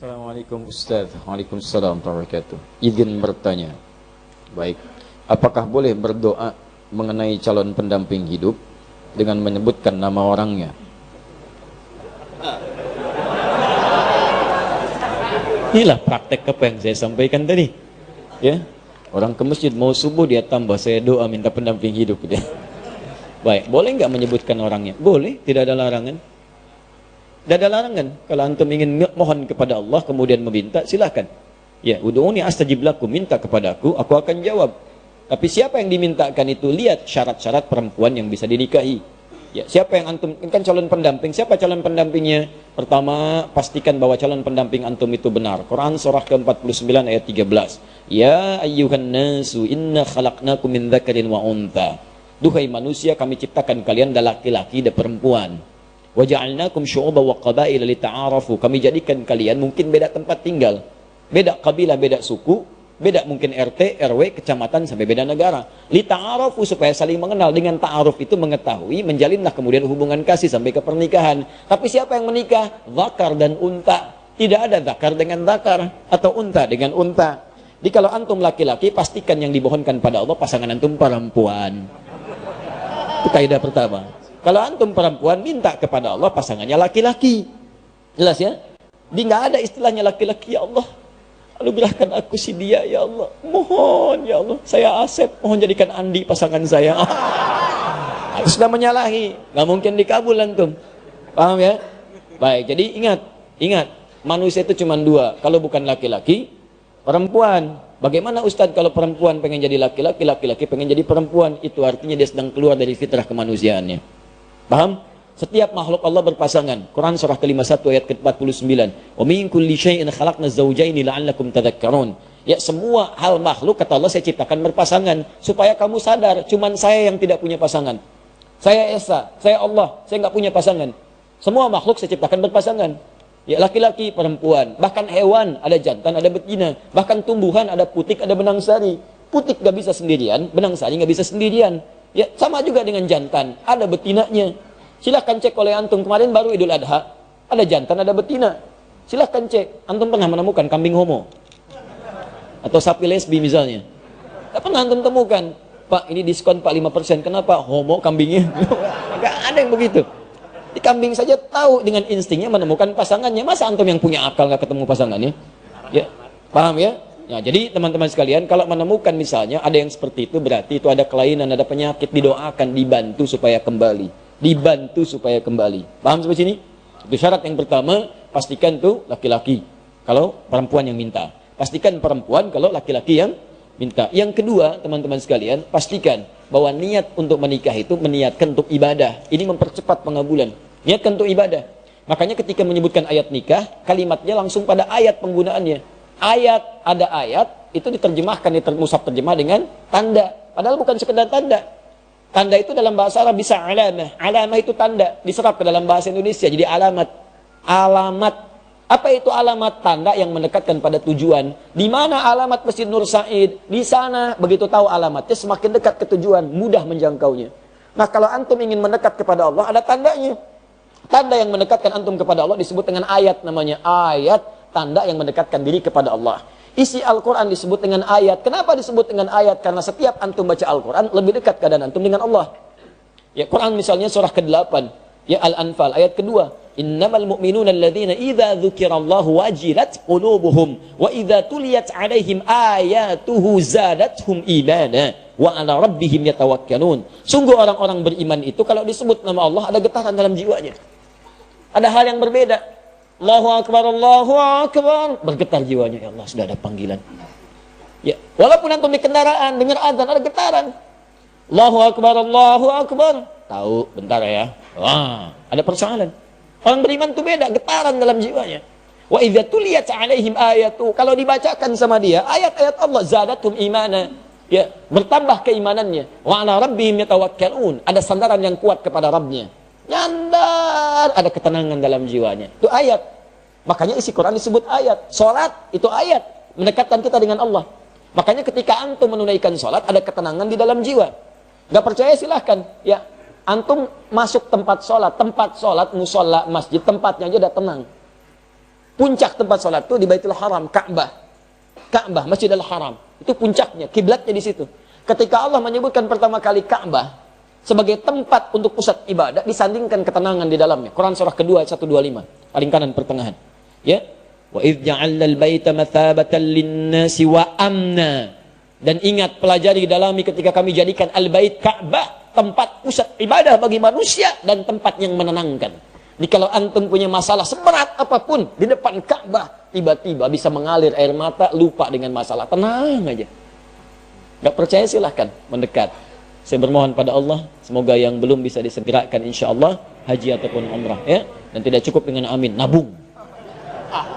Assalamualaikum Ustaz. Waalaikumsalam warahmatullahi wabarakatuh. Izin bertanya. Baik. Apakah boleh berdoa mengenai calon pendamping hidup dengan menyebutkan nama orangnya? Inilah praktek apa yang saya sampaikan tadi. Ya. Orang ke masjid mau subuh dia tambah saya doa minta pendamping hidup dia. Baik, boleh nggak menyebutkan orangnya? Boleh, tidak ada larangan. Tidak ada larangan. Kalau antum ingin mohon kepada Allah kemudian meminta, silakan. Ya, ud'uni astajib lakum, minta kepada aku akan jawab. Tapi siapa yang dimintakan itu, lihat syarat-syarat perempuan yang bisa dinikahi. Ya, siapa yang antum kan calon pendamping? Siapa calon pendampingnya? Pertama, pastikan bahwa calon pendamping antum itu benar. Quran surah ke-49 ayat 13. Ya ayyuhan nasu inna khalaqnakum min dzakarin wa untha. Duhai manusia, kami ciptakan kalian dari laki-laki dan perempuan. Wa ja'alnakum syu'uban wa qabaila lita'arafu. Kami jadikan kalian mungkin beda tempat tinggal, beda kabilah, beda suku, beda mungkin RT, RW, kecamatan sampai beda negara. Lita'arafu supaya saling mengenal. Dengan ta'aruf itu mengetahui, menjalinlah kemudian hubungan kasih sampai ke pernikahan. Tapi siapa yang menikah? Zakar dan unta. Tidak ada zakar dengan zakar atau unta dengan unta. Jadi kalau antum laki-laki, pastikan yang dimohonkan pada Allah pasangan antum perempuan. Itu kaidah pertama. Kalau antum perempuan, minta kepada Allah pasangannya laki-laki. Jelas ya? Di nggak ada istilahnya laki-laki. Ya Allah, anugerahkan aku si dia ya Allah. Mohon ya Allah, saya Asep, mohon jadikan Andi pasangan saya. Itu sudah menyalahi, nggak mungkin dikabul antum. Paham ya? Baik, jadi ingat, manusia itu cuma dua. Kalau bukan laki-laki, perempuan. Bagaimana Ustadz kalau perempuan pengen jadi laki-laki, laki-laki pengen jadi perempuan? Itu artinya dia sedang keluar dari fitrah kemanusiaannya. Paham? Setiap makhluk Allah berpasangan. Quran surah ke-51 ayat ke-49. Wa min kulli syai'in khalaqna zawjaini la'allakum tadhakkarun. Ya, semua hal makhluk kata Allah saya ciptakan berpasangan supaya kamu sadar cuman saya yang tidak punya pasangan. Saya Esa, saya Allah, saya nggak punya pasangan. Semua makhluk saya ciptakan berpasangan. Ya, laki-laki, perempuan, bahkan hewan ada jantan, ada betina, bahkan tumbuhan ada putik, ada benang sari. Putik nggak bisa sendirian, benang sari nggak bisa sendirian. Ya, sama juga dengan jantan, ada betinanya. Silahkan cek oleh antum, kemarin baru Idul Adha, ada jantan, ada betina. Silahkan cek, antum pernah menemukan kambing homo? Atau sapi lesbi misalnya? Tidak pernah antum temukan. Pak, ini diskon Pak 5%, kenapa? Homo kambingnya. Gak ada yang begitu. Di kambing saja tahu dengan instingnya menemukan pasangannya. Masa antum yang punya akal gak ketemu pasangannya? Ya, paham ya? Nah, jadi teman-teman sekalian, kalau menemukan misalnya ada yang seperti itu, berarti itu ada kelainan, ada penyakit, didoakan, dibantu supaya kembali. Dibantu supaya kembali. Paham sampai sini? Itu syarat yang pertama, pastikan tuh laki-laki kalau perempuan yang minta. Pastikan perempuan kalau laki-laki yang minta. Yang kedua, teman-teman sekalian, pastikan bahwa niat untuk menikah itu meniatkan untuk ibadah. Ini mempercepat pengabulan. Niatkan untuk ibadah. Makanya ketika menyebutkan ayat nikah, kalimatnya langsung pada ayat penggunaannya. Ada ayat, itu diterjemahkan di mushaf terjemah dengan tanda. Padahal bukan sekedar tanda. Tanda itu dalam bahasa Arab bisa alamah. Alamah itu tanda, diserap ke dalam bahasa Indonesia jadi alamat. Alamat. Apa itu alamat? Tanda yang mendekatkan pada tujuan. Di mana alamat Masjid Nur Said? Di sana. Begitu tahu alamatnya, semakin dekat ke tujuan, mudah menjangkaunya. Nah, kalau antum ingin mendekat kepada Allah, ada tandanya. Tanda yang mendekatkan antum kepada Allah disebut dengan ayat namanya. Ayat. Tanda yang mendekatkan diri kepada Allah. Isi Al-Quran disebut dengan ayat. Kenapa disebut dengan ayat? Karena setiap antum baca Al-Quran, lebih dekat keadaan antum dengan Allah. Ya, Quran misalnya surah ke-8. Ya, Al-Anfal, ayat kedua. Innamal mu'minuna alladhina idha dhukirallahu wajilat qulubuhum. Wa idha tuliyat alaihim ayatuhu zadathum imana. Wa ala rabbihim yatawakkalun. Sungguh orang-orang beriman itu, kalau disebut nama Allah, ada getaran dalam jiwanya. Ada hal yang berbeda. Allahu Akbar, Allahu Akbar. Bergetar jiwanya, ya Allah sudah ada panggilan. Ya, walaupun antum di kendaraan dengar azan ada getaran. Allahu Akbar, Allahu Akbar. Tahu, bentar ya. Wah, ada persoalan. Orang beriman itu beda, getaran dalam jiwanya. Wa idza tuliyat alaihim ayatu. Kalau dibacakan sama dia ayat-ayat Allah, zadatum imana. Ya, bertambah keimanannya. Wa ala rabbihim yatawakkalun. Ada sandaran yang kuat kepada Rabbnya. Nyandar, ada ketenangan dalam jiwanya. Itu ayat. Makanya isi Quran disebut ayat. Salat itu ayat, mendekatkan kita dengan Allah. Makanya ketika antum menunaikan salat, ada ketenangan di dalam jiwa. Gak percaya silahkan. Ya, antum masuk tempat salat, musola, masjid, tempatnya aja udah tenang. Puncak tempat sholat itu di Baitul Haram, Ka'bah. Ka'bah, Masjidil Haram. Itu puncaknya, kiblatnya di situ. Ketika Allah menyebutkan pertama kali Ka'bah sebagai tempat untuk pusat ibadah, disandingkan ketenangan di dalamnya. Quran surah kedua 125, paling kanan pertengahan. Ya. Wa idz ja'alna al-baita mathabatan lin-nasi wa amna. Dan ingat, pelajari, dalami ketika kami jadikan al-bait Ka'bah tempat pusat ibadah bagi manusia dan tempat yang menenangkan. Jadi kalau antum punya masalah seberat apapun di depan Ka'bah, tiba-tiba bisa mengalir air mata, lupa dengan masalah, tenang aja. Gak percaya silahkan mendekat. Saya bermohon pada Allah, semoga yang belum bisa disegerakan insya Allah haji ataupun umrah, ya. Dan tidak cukup dengan amin, nabung.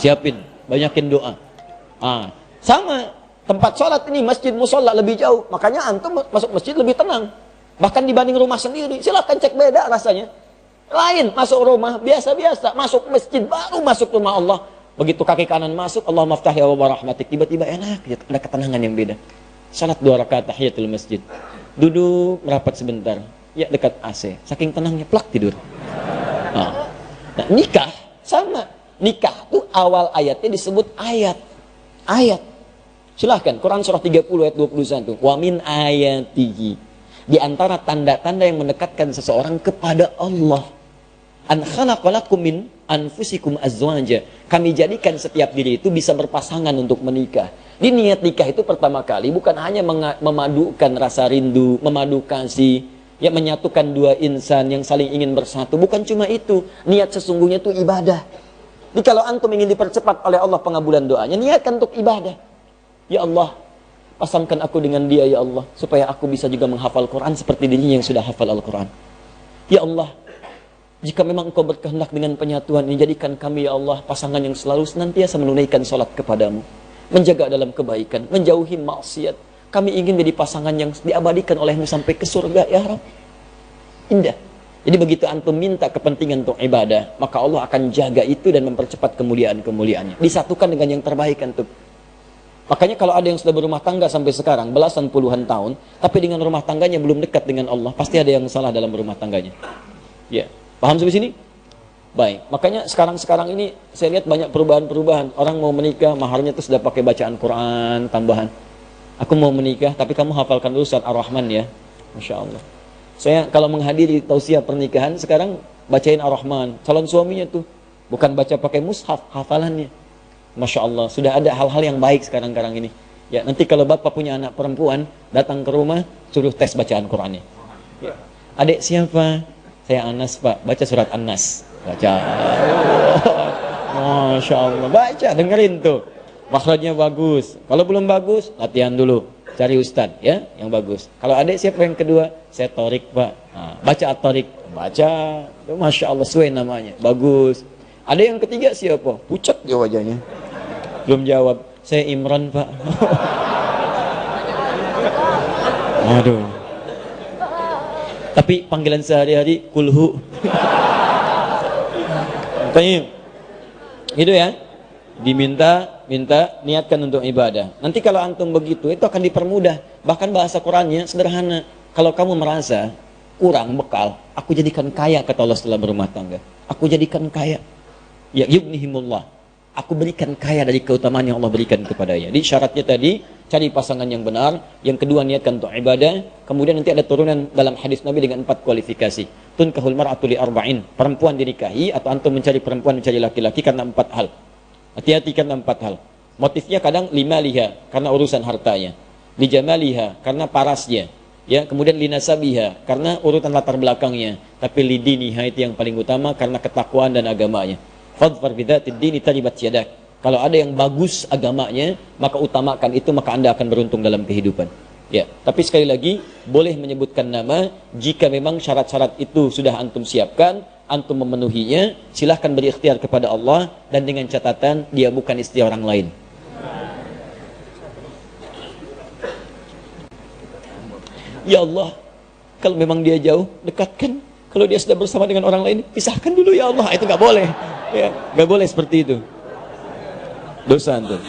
Siapin, banyakin doa. Sama tempat sholat ini, masjid musola lebih jauh, makanya antum masuk masjid lebih tenang. Bahkan dibanding rumah sendiri, silahkan cek beda rasanya. Lain, masuk rumah biasa-biasa, masuk masjid baru masuk rumah Allah. Begitu kaki kanan masuk, Allah maftahya wa rahmatik, tiba-tiba enak, ada ketenangan yang beda. Salat 2 rakaat tahiyatul masjid. Duduk merapat sebentar, ya dekat AC, saking tenangnya plak tidur. Nah, nikah sama. Nikah tuh awal ayatnya disebut ayat. Silahkan, Quran surah 30 ayat 21. Wa min ayatihi. Di antara tanda-tanda yang mendekatkan seseorang kepada Allah. An khalaqalakum min anfusikum azwaja. Kami jadikan setiap diri itu bisa berpasangan untuk menikah. Di niat nikah itu pertama kali bukan hanya memadukan rasa rindu, memadu kasih, ya, menyatukan dua insan yang saling ingin bersatu. Bukan cuma itu. Niat sesungguhnya itu ibadah. Jadi kalau antum ingin dipercepat oleh Allah pengabulan doanya, niatkan untuk ibadah. Ya Allah, pasangkan aku dengan dia ya Allah, supaya aku bisa juga menghafal Quran seperti dirinya yang sudah hafal Al-Quran. Ya Allah, jika memang engkau berkehendak dengan penyatuan ini, jadikan kami ya Allah pasangan yang selalu senantiasa menunaikan salat kepadamu, menjaga dalam kebaikan, menjauhi maksiat. Kami ingin jadi pasangan yang diabadikan olehmu sampai ke surga ya Rabb. Indah. Jadi begitu antum minta kepentingan untuk ibadah, maka Allah akan jaga itu dan mempercepat kemuliaan-kemuliaannya. Disatukan dengan yang terbaik antum. Makanya kalau ada yang sudah berumah tangga sampai sekarang, belasan puluhan tahun, tapi dengan rumah tangganya belum dekat dengan Allah, pasti ada yang salah dalam rumah tangganya. Ya. Paham sampai sini? Baik, makanya sekarang ini saya lihat banyak perubahan-perubahan. Orang mau menikah, maharnya tuh sudah pakai bacaan Quran tambahan. Aku mau menikah, tapi kamu hafalkan dulu surat Ar-Rahman ya. Masya Allah. Saya kalau menghadiri tausiah pernikahan, sekarang bacain Ar-Rahman. Calon suaminya tuh, bukan baca pakai mushaf, hafalannya. Masya Allah, sudah ada hal-hal yang baik sekarang ini. Ya, nanti kalau bapak punya anak perempuan, datang ke rumah, suruh tes bacaan Qurannya. Ya. Adik siapa? Saya Anas Pak, baca surat An-Nas. Baca. Masya Allah, baca, dengerin tuh. Makhrajnya bagus. Kalau belum bagus, latihan dulu. Cari ustadz ya, yang bagus. Kalau adik siapa yang kedua? Saya Torik Pak. Baca At-Torik. Baca. Masya Allah, sesuai namanya. Bagus. Ada yang ketiga siapa? Pucat dia wajahnya. Belum jawab. Saya Imran Pak. Aduh. Tapi panggilan sehari-hari kulhu. Tanya, gitu ya. Minta niatkan untuk ibadah. Nanti kalau antum begitu, itu akan dipermudah. Bahkan bahasa Qurannya sederhana. Kalau kamu merasa kurang bekal, aku jadikan kaya, kata Allah setelah berumah tangga. Aku jadikan kaya. Ya yughnihimullah. Aku berikan kaya dari keutamaan yang Allah berikan kepadanya. Jadi syaratnya tadi, cari pasangan yang benar. Yang kedua, niatkan untuk ibadah. Kemudian nanti ada turunan dalam hadis Nabi dengan 4 kualifikasi. Tunkahul mar'atu li arba'in. Perempuan dinikahi atau antum mencari perempuan mencari laki-laki karena 4 hal. Hati-hati karena 4 hal. Motifnya kadang limaliha, karena urusan hartanya. Lijamaliha, karena parasnya. Ya, kemudian linasabiha, karena urutan latar belakangnya. Tapi lidiniha itu yang paling utama karena ketakwaan dan agamanya. Fadfar bidzatid dini taribat yadak. Kalau ada yang bagus agamanya, maka utamakan itu, maka Anda akan beruntung dalam kehidupan. Ya, tapi sekali lagi boleh menyebutkan nama jika memang syarat-syarat itu sudah antum siapkan, antum memenuhinya, silahkan berikhtiar kepada Allah dan dengan catatan dia bukan istri orang lain. Ya Allah, kalau memang dia jauh, dekatkan. Kalau dia sudah bersama dengan orang lain, pisahkan dulu ya Allah. Itu nggak boleh. Ya, nggak boleh seperti itu. Dosa antum.